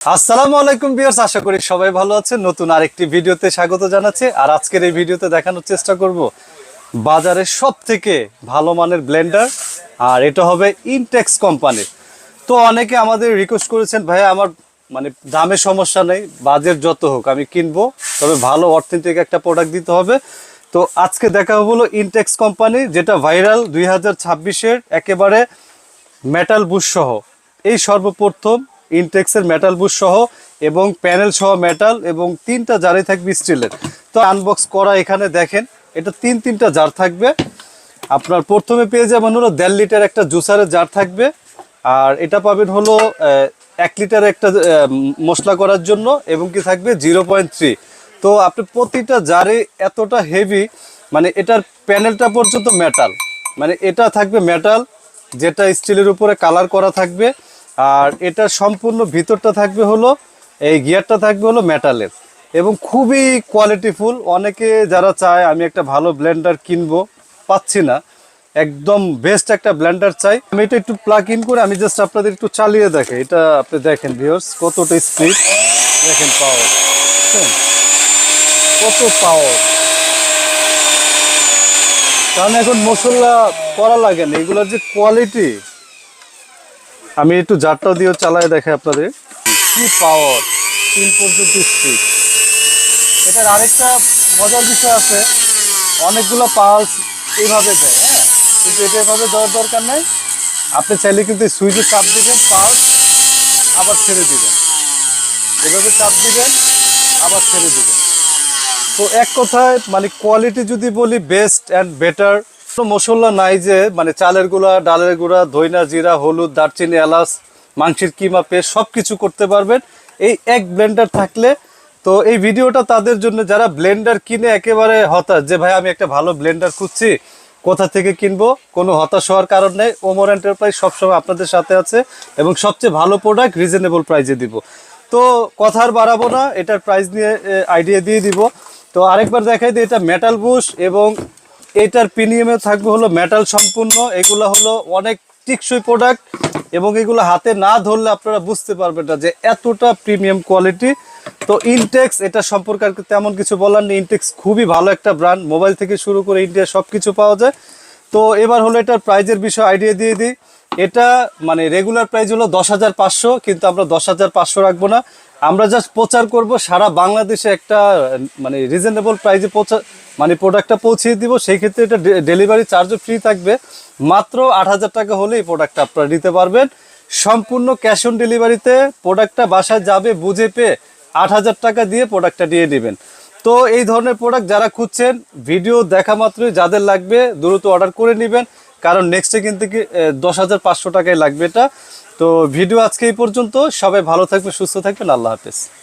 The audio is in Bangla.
আসসালামু আলাইকুম ভিউয়ার্স, আশা করি সবাই ভালো আছেন। নতুন আরেকটি ভিডিওতে স্বাগত জানাচ্ছি। আর আজকের এই ভিডিওতে দেখানোর চেষ্টা করব বাজারের সবথেকে ভালো মানের ব্লেন্ডার, আর এটা হবে ইনটেক্স কোম্পানির। তো অনেকে আমাদের রিকোয়েস্ট করেছেন, ভাই আমার মানে দামের সমস্যা নেই, বাজেট যত হোক আমি কিনবো, তবে ভালো অথেন্টিক একটা প্রোডাক্ট দিতে হবে। তো আজকে দেখা হলো ইনটেক্স কোম্পানি, যেটা ভাইরাল 2026-এর একেবারে মেটাল বুশ সহ, এই সর্বপ্রথম ইনটেক্সের মেটাল বুশ সহ এবং প্যানেল সহ মেটাল, এবং 3টা জারই থাকবে স্টিলের। তো আনবক্স করা এখানে দেখেন, এটা তিনটা জার থাকবে। আপনার প্রথমে পেয়ে যাবেন হলো 1.5 লিটার একটা জুসারের জার থাকবে, আর এটা পাবেন হলো 1 লিটার একটা মশলা করার জন্য, এবং কি থাকবে 0.3। তো আপনি প্রতিটা জারে এতটা হেভি, মানে এটার প্যানেলটা পর্যন্ত মেটাল, মানে এটা থাকবে মেটাল, যেটা স্টিলের উপরে কালার করা থাকবে। আর এটার সম্পূর্ণ ভিতরটা থাকবে হলো, এই গিয়ারটা থাকবে হলো মেটালের, এবং খুবই কোয়ালিটিফুল। অনেকে যারা চায় আমি একটা ভালো ব্লেন্ডার কিনবো, পাচ্ছি না, একদম বেস্ট একটা ব্লেন্ডার চাই, আমি এটা একটু প্লাগ ইন করে আমি জাস্ট আপনাদের একটু চালিয়ে দেখে, এটা আপনি দেখেন ভিউয়ার্স কতটা স্পিড, দেখেন পাওয়ার, কত পাওয়ার। কারণ এখন মশলা করা লাগে না, এগুলোর যে কোয়ালিটি, আমি একটু জারটাও দিয়ে চালাই দেখে আপনাদের কি পাওয়ার, 3 পর্যন্ত স্পিড। এটার আরেকটা মজার বিষয় আছে, অনেকগুলো পালস এইভাবে দেয়, হ্যাঁ, কিন্তু এটা এভাবে দেওয়ার দরকার নেই। আপনি চাইলে কিন্তু সুইচে চাপ দিবেন, পালস আবার ছেড়ে দিবেন, এভাবে চাপ দিবেন আবার ছেড়ে দিবেন। তো এক কথায় মানে কোয়ালিটি যদি বলি, বেস্ট অ্যান্ড বেটার। মশলা নাই যে মানে চালের গুঁড়া, ডালের গুঁড়া, ধইনা, জিরা, হলুদ, দারচিনি, এলাচ, মাংসের কিমা পেস্ট সব কিছু করতে পারবেন এই এক ব্লেন্ডার থাকলে। তো এই ভিডিওটা তাদের জন্য যারা ব্লেন্ডার কিনে একেবারে হতাশ, যে ভাই আমি একটা ভালো ব্লেন্ডার খুঁজছি, কোথা থেকে কিনবো। কোনো হতাশ হওয়ার কারণ নেই, ওমর এন্টারপ্রাইজ সবসময় আপনাদের সাথে আছে, এবং সবচেয়ে ভালো প্রোডাক্ট রিজনেবল প্রাইসে দিব। তো কথা আর বাড়াবো না, এটার প্রাইস নিয়ে আইডিয়া দিয়ে দিব। তো আরেকবার দেখাই দিই, এটা মেটাল বুশ, এবং এটার প্রিমিয়ামে থাকবে হলো মেটাল সম্পূর্ণ। এগুলো হলো অনেক টিকসই প্রোডাক্ট, এবং এগুলো হাতে না ধরলে আপনারা বুঝতে পারবেন না যে এতটা প্রিমিয়াম কোয়ালিটি। তো ইনটেক্স এটা সম্পর্কে আর তেমন কিছু বলার নেই, ইনটেক্স খুবই ভালো একটা ব্র্যান্ড, মোবাইল থেকে শুরু করে ইন্ডিয়া সব কিছু পাওয়া যায়। তো এবার হলো এটার প্রাইজের বিষয়ে আইডিয়া দিয়ে দিই। এটা মানে রেগুলার প্রাইস হলো 10,500, কিন্তু আমরা 10,500 রাখবো না, আমরা জাস্ট প্রচার করব সারা বাংলাদেশে একটা মানে রিজনেবল প্রাইসে মানে প্রোডাক্টটা পৌঁছিয়ে দিব। সেই ক্ষেত্রে এটা ডেলিভারি চার্জও ফ্রি থাকবে, মাত্র 8,000 টাকা হলে এই প্রোডাক্টটা আপনারা নিতে পারবেন। সম্পূর্ণ ক্যাশ অন ডেলিভারিতে প্রোডাক্টটা বাসায় যাবে, বুঝে পেয়ে 8,000 টাকা দিয়ে প্রোডাক্টটা দিয়ে নেবেন। তো এই ধরনের প্রোডাক্ট যারা খুঁজছেন, ভিডিও দেখা মাত্রই যাদের লাগবে দ্রুত অর্ডার করে নেবেন, কারণ নেক্সটে কিন্তু কি 10,500 টাকায় লাগবে এটা। তো ভিডিও আজকে এই পর্যন্ত, সবাই ভালো থাকবে, সুস্থ থাকবেন, আল্লাহ হাফেজ।